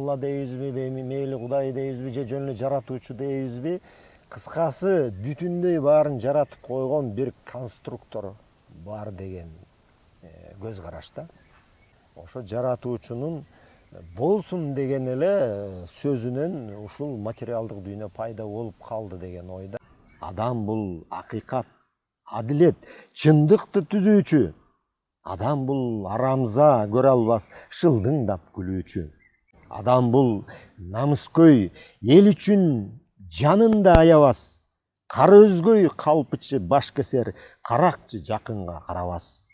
Алла дейбизби, мейли Кудай дейбизби, же жөн эле жаратуучу дейбизби? Кыскасы, бүтүндөй баарын жаратып койгон бир конструктор бар деген көз карашта. Ошо жаратуучунун болсун деген эле сөзүнөн ушул материалдык дүйнө пайда болуп калды деген ойда. Адам бул акыйкат, адилет, чындыкты түзүүчү. Адам бул арамза көрө албас шылдыңдап күлүүчү. Адам бул намыскөй, эл үчүн жанын да аябас. Кара өзгөй калпычы баш кесер, каракчы жакынга карабас.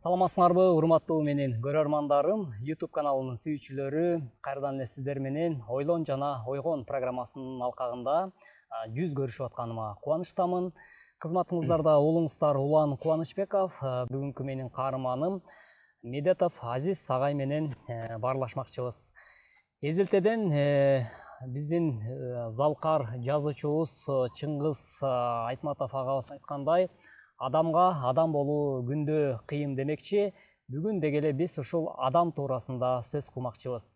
Саламатсыңарбы, урматтуу менен көрөрмандарым, YouTube каналынын сүйүүчүлөрү, кайрадан эле сиздер менен Ойлон жана Ойгон программасынын алкагында жүз көрүшүп атканыма кубанычтамын. Кызматыңыздарда улуңуздар Улан Кубанычбеков, бүгүнкү менин каарманым Медетов Азиз агай менен баарлашмакчыбыз. Эзелтеден биздин залкар жазуучубуз Чыңгыз Айтматов агабыз айткандай, адамга адам болуу күндө кыйын демекчи, бүгүн дегеле биз ушул адам туурасында сөз кылмакчыбыз.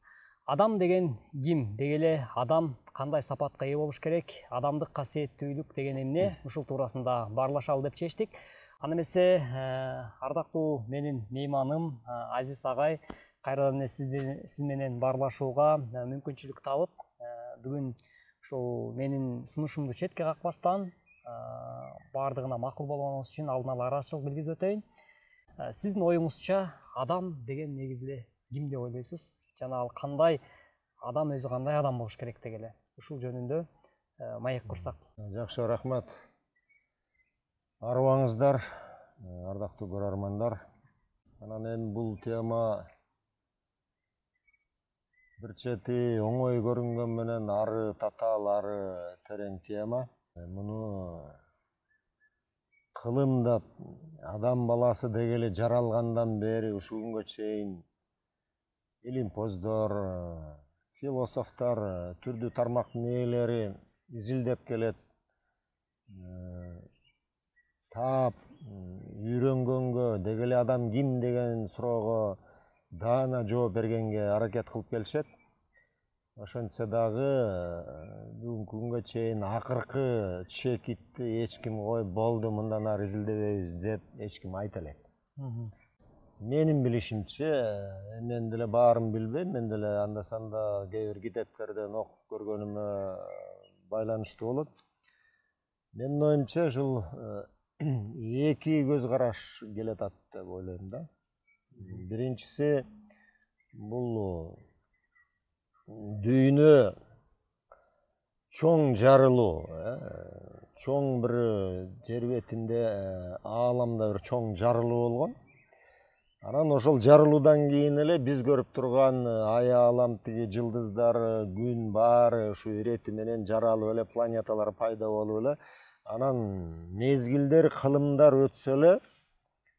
Адам деген ким? Дегеле адам кандай сапатка ээ болуш керек? Адамдык касиеттүүлүк деген эмне? Ушул туурасында баарлашалы деп чечтик. Аны эмесе ардактуу менин мейманым Азиз агай кайрадан эле сиз менен баарлашууга мүмкүнчүлүк табып, бүгүн ушул менин сунушумду четке какпастан баардыгына макул болгонуңуз үчүн алдын ала ыраазычылык билгизип өтөйүн. Сиздин оюңузча адам деген негизи эле ким деп ойлойсуз? Жана ал кандай адам, өзү кандай адам болуш керек дегеле. Ушул жөнүндө маек курсак. Жакшы, рахмат. Арыбаңыздар, ардактуу көрөрмандар. Анан эми бул тема бир чети оңой көрүнгөн менен ары татаал, ары терең тема. Муну кылымдап адам баласы дегеле жаралгандан бери ушул күнгө чейин илимпоздор, философтор, түрдүү тармактын ээлери изилдеп келет. Таап, үйрөнгөнгө, дегеле адам ким деген суроого даана жооп бергенге аракет кылып келишет. Ошентсе дагы бүгүнкү күнгө чейин акыркы чекитти эч ким коюп болду, мындан ары изилдебейбиз деп эч ким айта элек. Менин билишимче, мен деле баарын билбейм, мен деле анда-санда кээ бир китептерден окуп көргөнүмө байланыштуу болот. Менин оюмча ушул эки көз караш келатат деп ойлойм да. Биринчиси бул дүйнө чоң жарылуу, чоң бир жер бетинде, ааламда бир чоң жарылуу болгон. Анан ошол жарылуудан кийин эле биз көрүп турган ай аалам, тиги жылдыздар, күн баары ушу ирети менен жаралып эле, планеталар пайда болуп эле, анан мезгилдер, кылымдар өтсө эле,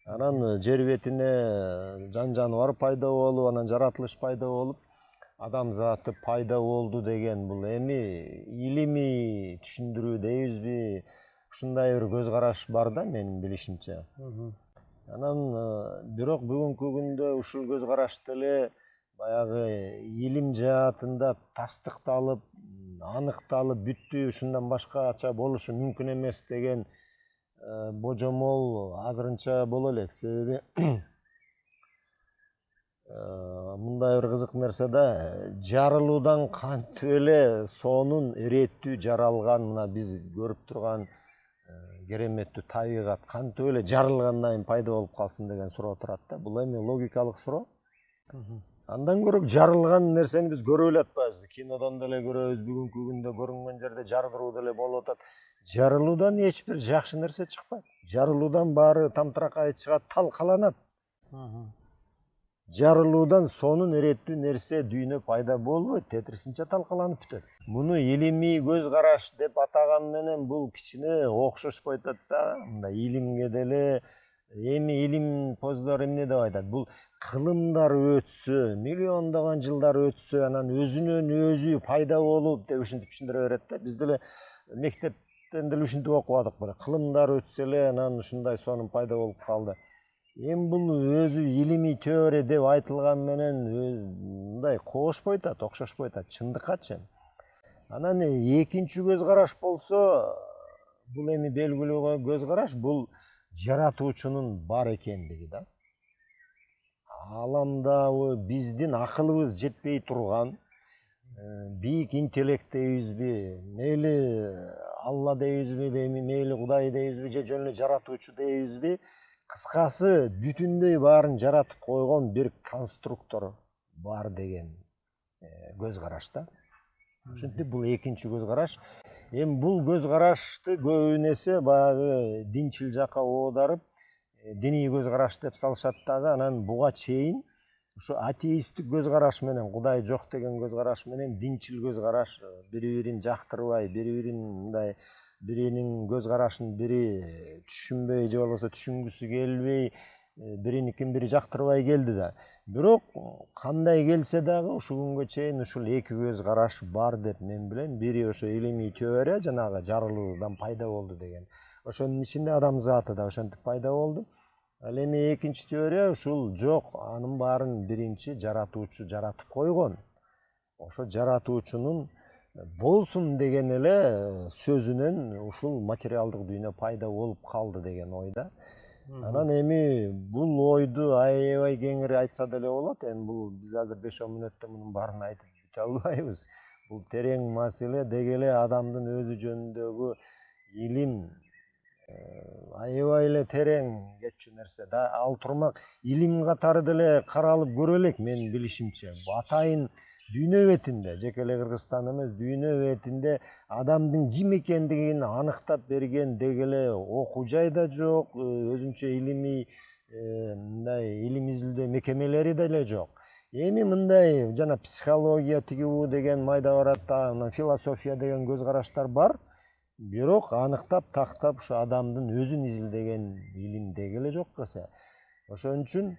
анан жер бетине жан жаныбар пайда болуп, анан жаратылыш пайда болуп, адам заты пайда болду деген бул эми илимий түшүндүрүү дейбизби? Ушундай бир көз караш бар да менин билишимче. Анан бирок бүгүнкү күндө ушул көз карашты эле баягы илим жаатында тастыкталып, аныкталып, бүттү, ушундан башкача болушу мүмкүн эмес деген божомол азырынча боло элек. Себеби мындай бир кызык нерсе да, жарылуудан кантип эле сонун иреттүү жаралган, мына биз көрүп турган кереметтүү табигат кантип эле жарылгандан кийин пайда болуп калсын деген суроо турат да. Бул эми логикалык суроо. Андан көрө жарылган нерсени биз көрүп эле атпайбызбы? Кинодон деле көрөбүз, бүгүнкү күндө көрүнгөн жерде жардыруу деле болуп атат. Жарылуудан эч бир жакшы нерсе чыкпайт. Жарылуудан баары тамтыракай чыгат, талкаланат. Жарылуудан сонун иреттүү нерсе дүйнө пайда болбойт, тетирисинче талкаланып бүтөт. Муну илимий көз караш деп атаган менен бул кичине окшошпой атат да. Мындай илимге деле, эми илим поздор эмне деп айтат, бул кылымдар өтсө, миллиондогон жылдар өтсө, анан өзүнөн өзү пайда болуп деп ушинтип түшүндүрө берет да. Биз деле мектептен деле ушинтип окубадык, бирок кылымдар өтсө эле анан ушундай сонун пайда болуп калды. Эми бул өзү илимий теория деп айтылган менен мындай кошпой атат, окшошпой атат чындыккачы. Анан экинчи көз караш болсо, бул эми белгилүү көз караш, бул жаратуучунун бар экендиги да. Ааламдабы биздин акылыбыз жетпей турган бийик интеллект дейбизби, мейли Алла дейбизби, мейли Кудай дейбизби, же жөн эле жаратуучу дейбизби, кыскасы бүтүндөй баарын жаратып койгон бир конструктор бар деген көз караш да. Ошентип бул экинчи көз караш. Эми бул көз карашты көбүн эсе баягы динчил жакка оодарып, диний көз караш деп салышат дагы. Анан буга чейин ушу атеисттик көз караш менен, Кудай жок деген көз караш менен динчил көз караш бири-бирин жактырбай, бири-бирин мындай биринин көз карашын бири түшүнбөй же болбосо түшүнгүсү келбей, бириникин бири жактырбай келди да. Бирок кандай келсе дагы ушу күнгө чейин ушул эки көз караш бар деп мен билем. Бири ошо илимий теория, жанагы жарылуудан пайда болду деген. Ошонун ичинде адам заты да ошентип пайда болду. Ал эми экинчи теория ушул жок, анын баарын биринчи жаратуучу жаратып койгон. Ошо жаратуучунун болсун деген эле сөзүнөн ушул материалдык дүйнө пайда болуп калды деген ойда. Анан эми бул ойду аябай кеңири айтса деле болот. Эми бул биз азыр 5-10 мүнөттө мунун баарын айтып бүтө албайбыз. Бул терең маселе, деги эле адамдын өзү жөнүндөгү илим аябай эле терең кетчү нерсе да. Ал турмак илим катары деле каралып көрө элек менин билишимче. Атайын дүйнө бетинде, жеке эле Кыргызстан эмес, дүйнө бетинде адамдын ким экендигин аныктап берген деги эле окуу жай да жок, өзүнчө илимий мындай илим изилдөө мекемелери деле жок. Эми мындай жана психология тигибу деген майда барат да, анан философия деген көз караштар бар. Бирок аныктап тактап ушу адамдын өзүн изилдеген илим деги эле жок эсе. Ошон үчүн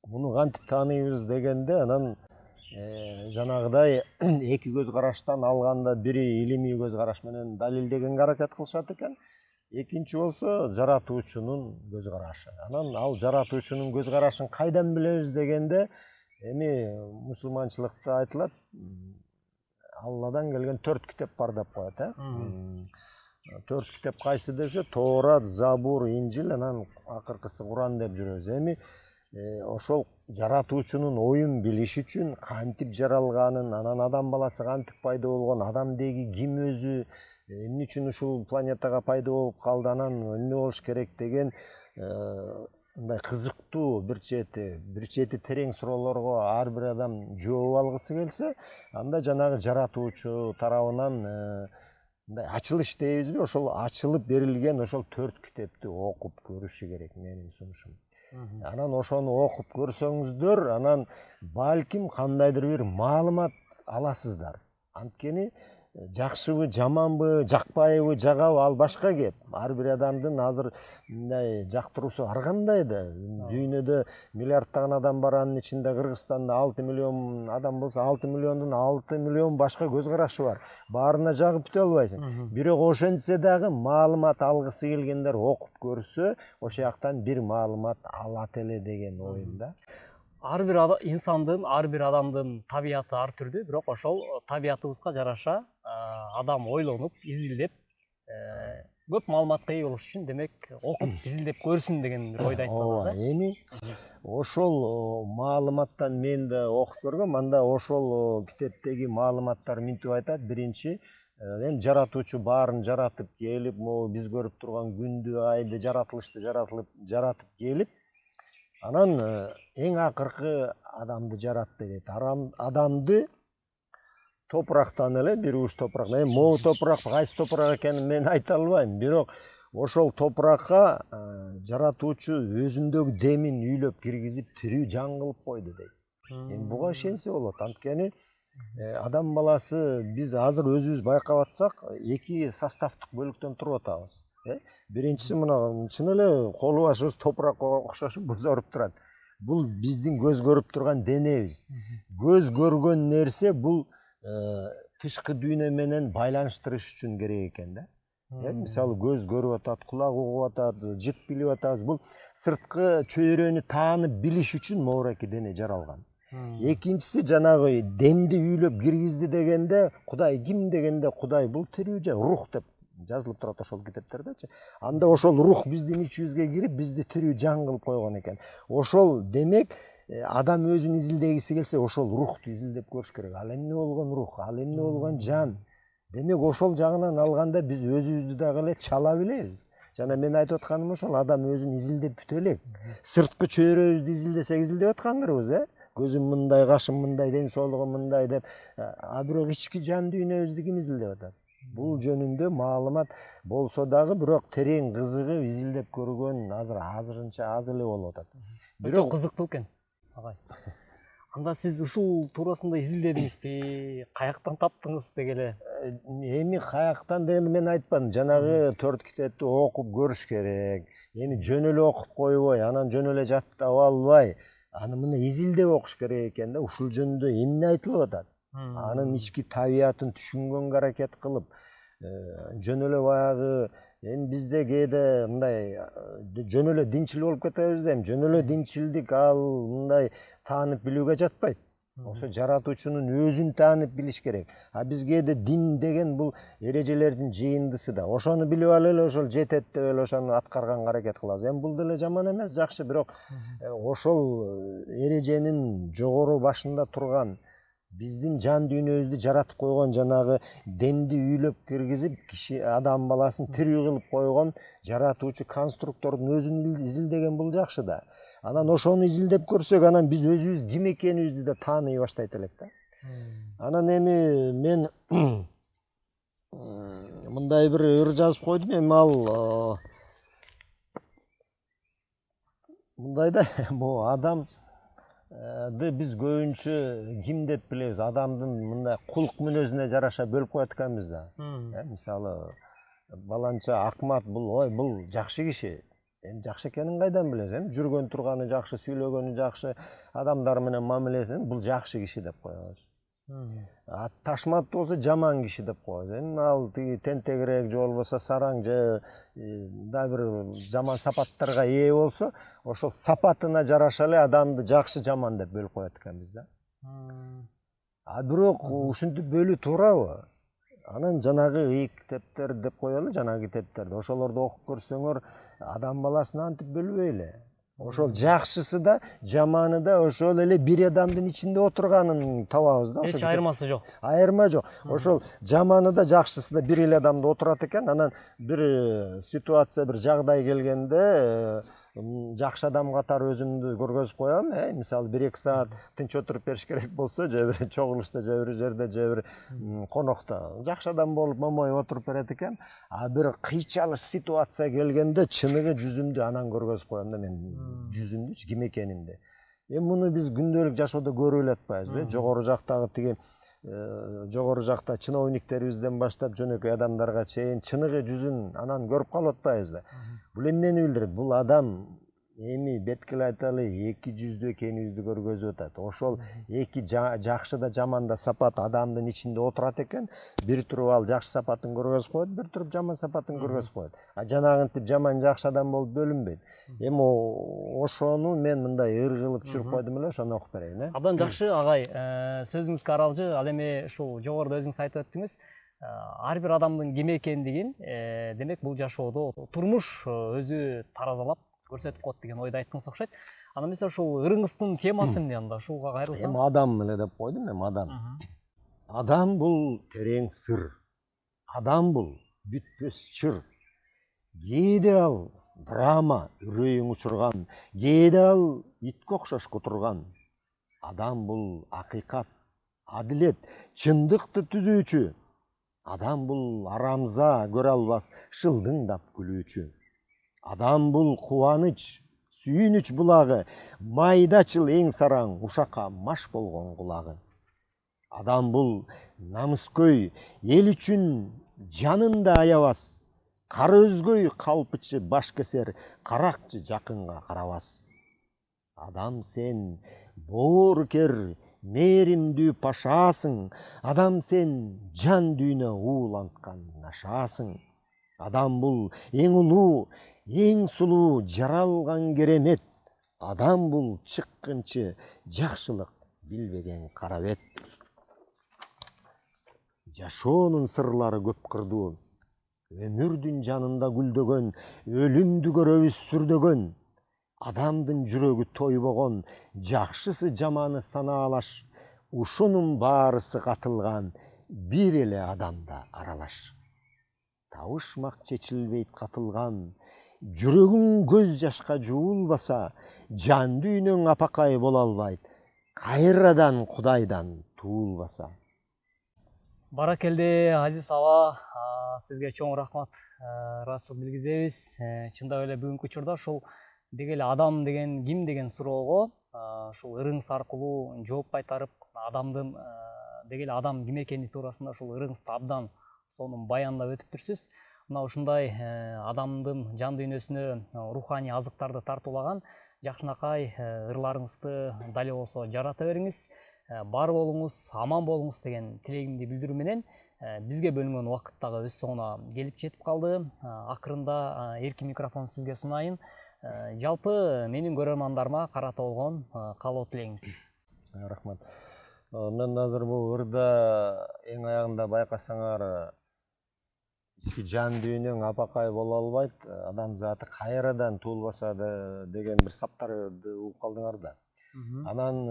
муну кантип тааныйбыз дегенде, анан жанагыдай эки көз караштан алганда бири илимий көз караш менен далилдегенге аракет кылышат экен. Экинчи болсо жаратуучунун көз карашы. Анан ал жаратуучунун көз карашын кайдан билебиз дегенде, эми мусулманчылыкта айтылат, Алладан келген 4 китеп бар деп коет, 4 китеп кайсы десе, Тоорат, Забур, Инжил, анан акыркысы Куран деп жүрөбүз. Эми ошол жаратуучунун оюн билиш үчүн, кантип жаралганын, анан адам баласы кантип пайда болгон, адам деги ким өзү, эмне үчүн ушул планетага пайда болуп калды, анан эмне болуш керек деген мындай кызыктуу бир чети терең суроолорго ар бир адам жооп алгысы келсе, анда жанагы жаратуучу тарабынан мындай ачылыш дейбизби, ошол ачылып берилген ошол 4 китепти окуп көрүшү керек менин сунушум. Анан ошону окуп көрсөңүздөр, анан балким кандайдыр бир маалымат аласыздар. Анткени жакшыбы, жаманбы, жакпайбы, жагабы, ал башка кеп. Ар бир адамдын азыр мындай жактыруусу ар кандай да. Дүйнөдө миллиарддаган адам бар, анын ичинде Кыргызстанда 6 миллион адам болсо, 6 миллиондун 6 миллион башка көз карашы бар. Баарына жагып бүтө албайсың. Бирок ошентсе дагы маалымат алгысы келгендер окуп көрсө, ошол жактан бир маалымат алат эле деген оюмда. Ар бир инсандын, ар бир адамдын табияты ар түрдүү, бирок ошол табиятыбызга жараша адам ойлонуп, изилдеп, көп маалыматка ээ болуш үчүн, демек, окуп, изилдеп көрсүн деген бир ойду айтпадыңыз, Эми ошол маалыматтан мен да окуп көргөм, анда ошол китептеги маалыматтар минтип айтат. Биринчи, эми жаратуучу баарын жаратып келип, могу биз көрүп турган күндү, айды, жаратылышты жаратып келип, анан эң акыркы адамды жаратты дейт. Адамды топурактан эле, бир уш топурактан, эми могу топурак кайсы топурак экенин мен айта албайм, бирок ошол топуракка жаратуучу өзүндөгү демин үйлөп киргизип тирүү жан кылып койду дейт. Эми буга ишенсе болот. Анткени адам баласы, биз азыр өзүбүз байкап атсак, эки составдык бөлүктөн туруп атабыз. Биринчиси мына чын эле кол башыбыз топуракка окшошуп бозоруп турат. Бул биздин көз көрүп турган денебиз. Көз көргөн нерсе бул тышкы дүйнө менен байланыштырыш үчүн керек экен да. Мисалы көз көрүп атат, кулак угуп атат, жыт билип атабыз. Бул сырткы чөйрөнү таанып билиш үчүн мооракей дене жаралган. Экинчиси жанагы демди үйлөп киргизди дегенде Кудай ким дегенде Кудай бул тирүү же рух деп жазылып турат ошол китептердечи. Анда ошол рух биздин ичибизге кирип бизди тирүү жан кылып койгон экен. Ошол демек адам өзүн изилдегиси келсе ошол рухту изилдеп көрүш керек. Ал эмне болгон рух, ал эмне болгон жан? Демек ошол жагынан алганда биз өзүбүздү дагы эле чала билебиз. Жана мен айтып атканым ошол, адам өзүн изилдеп бүтө элек. Сырткы чөйрөбүздү изилдесек изилдеп аткандырбыз, көзүм мындай, кашым мындай, ден соолугум мындай деп. А бирок ички жан дүйнөбүздү ким изилдеп атат? Бул жөнүндө маалымат болсо дагы бирок терең кызыгып изилдеп көргөн азырынча аз эле болуп атат. Бирок кызыктуу экен, агай. Анда сиз ушул туурасында изилдедиңизби? Каяктан таптыңыз дегеле? Эми каяктан дегенде мен айтпадым. Жанагы 4 китепти окуп көрүш керек. Эми жөн эле окуп койбой, анан жөн эле жаттап албай, аны мына изилдеп окуш керек экен да. Ушул жөнүндө эмне айтылып атат? Анын ички табиятын түшүнгөнгө аракет кылып, жөн эле баягы эми бизде кээде мындай жөн эле динчил болуп кетебиз да, жөн эле динчилдик ал мындай таанып билүүгө жатпайт. Ошо жаратуучунун өзүн таанып билиш керек. А биз кээде дин деген бул эрежелердин жыйындысы да. Ошону билип алып эле ошол жетет деп эле ошону аткарганга аракет кылабыз. Эми бул деле жаман эмес, жакшы, бирок ошол эреженин жогору башында турган биздин жан дүйнөбүздү жаратып койгон жанагы демди үйлөп киргизип киши адам баласын тирүү кылып койгон жаратуучу конструктордун өзүн изилдеген бул жакшы да. Анан ошону изилдеп көрсөк, анан биз өзүбүз ким экенибизди да тааный баштайт элек да. Анан эми мен мындай бир ыр жазып койдум, эми ал мындай да, могу адам биз көбүнчө ким деп билебиз? Адамдын мындай кулк мүнөзүнө жараша бөлүп коет экенбиз да. Мисалы баланча Акмат бул жакшы киши. Эми жакшы экенин кайдан билебиз? Эми жүргөн турганы жакшы, сүйлөгөнү жакшы, адамдар менен мамилеси бул жакшы киши деп коебуз. Ташмат болсо жаман киши деп коебуз. Эми ал тиги тентегирээк же болбосо сараң же да бир жаман сапаттарга ээ болсо, ошол сапатына жараша эле адамды жакшы жаман деп бөлүп коет экенбиз да. А бирок ушинтип бөлүү туурабы? Анан жанагы ыйык китептер деп коелу, жанагы китептерди. Ошолорду окуп көрсөңөр, адам баласын антип бөлбөй эле. Ошол жакшысы да, жаманы да ошол эле бир адамдын ичинде отурганын табабыз да. Эч айырмасы жок. Айырма жок. Ошол жаманы да, жакшысы да бир эле адамда отурат экен. Анан бир ситуация, бир жагдай келгенде жакшы адам катары өзүмдү көргөзүп коем. Мисалы 1-2 саат тынч отуруп бериш керек болсо, же бир чогулушта, же бир жерде, же бир конокто жакшы адам болуп момоюп отуруп берет экен. А бир кыйчалыш ситуация келгенде чыныгы жүзүмдү анан көргөзүп коем да, мен жүзүмдүчү ким экенимди. Эми муну биз күндөлүк жашоодо көрүп эле атпайбызбы? Жогору жактагы тиги жогору жакта чиновниктерибизден баштап жөнөкөй адамдарга чейин чыныгы жүзүн анан көрүп калып атпайбызбы? Бул эмнени билдирет? Бул адам эми беткиле айталы эки жүздүү экенибизди көргөзүп атат. Ошол эки жакшы да жаман да сапат адамдын ичинде отурат экен. Бир туруп ал жакшы сапатын көргөзүп коет, бир туруп жаман сапатын көргөзүп коет. А жанагынтип жаман жакшы адам болуп бөлүнбөйт. Эми ошону мен мындай ыр кылып түшүрүп койдум эле, ошону окуп берейин. Абдан жакшы, агай. Сөзүңүзгө аралжы. Ал эми ушул жогоруда өзүңүз айтып өттүңүз. Ар бир адамдын ким экендигин, демек бул жашоодо турмуш өзү таразалап көрсөтүп коет деген ойду айттыңыз окшойт. Анан эмесе ушул ырыңыздын темасы эмне анда? Ушуга кайрылсаңыз. Эми адам эле деп койдум, эми адам. Адам бул терең сыр. Адам бул бүтпөс чыр. Кээде ал драма, үрөйүң учурган, кээде ал итке окшош кутурган. Адам бул акыйкат, адилет, чындыкты түзүүчү. Адам бул арамза, көрө албас, шылдыңдап күлүүчү. Адам бул кубаныч, сүйүнүч булагы, майдачыл эң сараң, ушакка маш болгон кулагы. Адам бул намыскөй, эл үчүн жанын да аябас, Кара өзгөй калпычы баш кесер, каракчы жакынга карабас. Адам сен боорукер, мээримдүү пашасың, адам сен жан дүйнө ууланткан нашасың. Адам бул эң улуу, эң сулуу жаралган керемет. Адам бул чыккынчы жакшылык билбеген кара бет. Жашоонун сырлары көп кырдуу, өмүрдүн жанында гүлдөгөн, өлүмдү көрөбүз сүрдөгөн. Адамдын жүрөгү тойбогон, жакшысы жаманы санаалаш. Ушунун баарысы катылган, бир эле адамда аралаш. Табышмак чечилбейт катылган, жүрөгүң көз жашка жуулбаса, жан дүйнөң апакай боло албайт, кайрадан Кудайдан туулбаса. Баракелде Азиз аба, сизге чоң рахмат, ыраазычылык билгизебиз. Чындап эле бүгүнкү учурда ушул деги эле адам деген ким деген суроого ушул ырыңыз аркылуу жооп кайтарып, адамдын деги эле адам ким экени туурасында ушул ырыңызды абдан сонун баяндап өтүптүрсүз. Мына ушундай адамдын жан дүйнөсүнө руханий азыктарды тартуулаган жакшынакай ырларыңызды дал болсо жарата бериңиз. Бар болуңуз, аман болуңуз деген тилегимди билдирүү менен бизге бөлүнгөн убакыт дагы өз соңуна келип жетип калды. Акырында эркин микрофон сизге сунайын. Жалпы менин көрөрмандарыма карата болгон каалоо тилегиңиз. Рахмат. Мен азыр бул ырда эң аягында байкасаңар, жан дүйнөң апакай боло албайт, адам заты кайрадан туулбаса деген бир саптарды угуп калдыңар да. Анан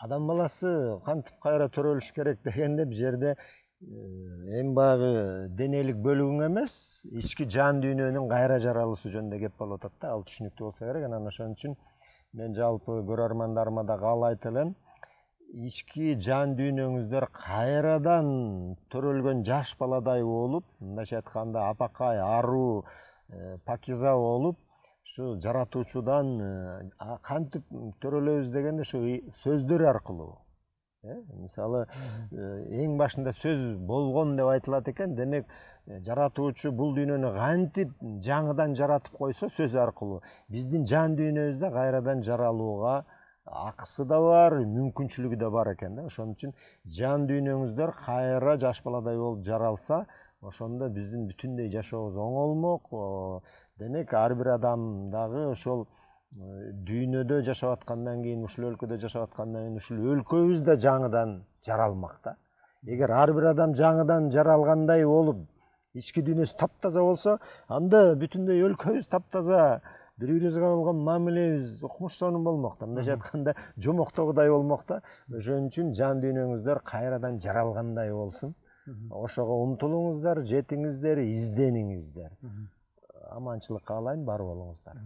адам баласы кантип кайра төрөлүш керек дегенде, бул жерде эми баягы денелик бөлүгүң эмес, ички жан дүйнөнүн кайра жаралышы жөнүндө кеп болуп атат да. Ал түшүнүктүү болсо керек. Анан ошон үчүн мен жалпы көрөрмандарыма да каалайт элем, ички жан дүйнөңүздөр кайрадан төрөлгөн жаш баладай болуп, мындайча айтканда апакай, аруу, пакиза болуп, ушу жаратуучудан кантип төрөлөбүз дегенде ушу сөздөр аркылуу. Мисалы, эң башында сөз болгон деп айтылат экен. Демек, жаратуучу бул дүйнөнү кантип жаңыдан жаратып койсо, сөз аркылуу биздин жан дүйнөбүздө кайрадан жаралууга акысы да бар, мүмкүнчүлүгү да бар экен да. Ошон үчүн жан дүйнөңүздөр кайра жаш баладай болуп жаралса, ошондо биздин бүтүндөй жашообуз оңолмок. Демек, ар бир адам дагы ошол дүйнөдө жашап аткандан кийин, ушул өлкөдө жашап аткандан кийин, ушул өлкөбүз да жаңыдан жаралмак да. Эгер ар бир адам жаңыдан жаралгандай болуп, ички дүйнөсү таптаза болсо, анда бүтүндөй өлкөбүз таптаза, бири-бирибизге болгон мамилебиз укмуш сонун болмок да. Мындайча айтканда, жомоктогудай болмок да. Ошон үчүн жан дүйнөңүздөр кайрадан жаралгандай болсун. Ошого умтулуңуздар, жетиңиздер, издениңиздер. Аманчылык каалайм, бар болуңуздар.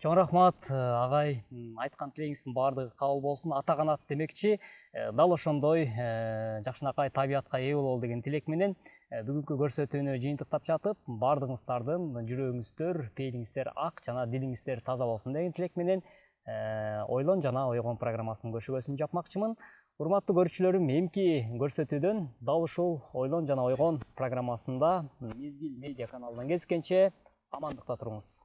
Чоң рахмат, агай, айткан тилегиңиздин баардыгы кабыл болсун. Ата канат демекчи, дал ошондой жакшынакай табиятка ээ бололу деген тилек менен бүгүнкү көрсөтүүнү жыйынтыктап жатып, баардыгыңыздардын жүрөгүңүздөр, пейилиңиздер ак жана дилиңиздер таза болсун деген тилек менен Ойлон жана ойгон программасынын көшүгөсүн жапмакчымын. Урматтуу көрүүчүлөрүм, эмки көрсөтүүдөн дал ушул Ойлон жана ойгон программасында Мезгил медиа каналынан кезишкенче амандыкта туруңуз.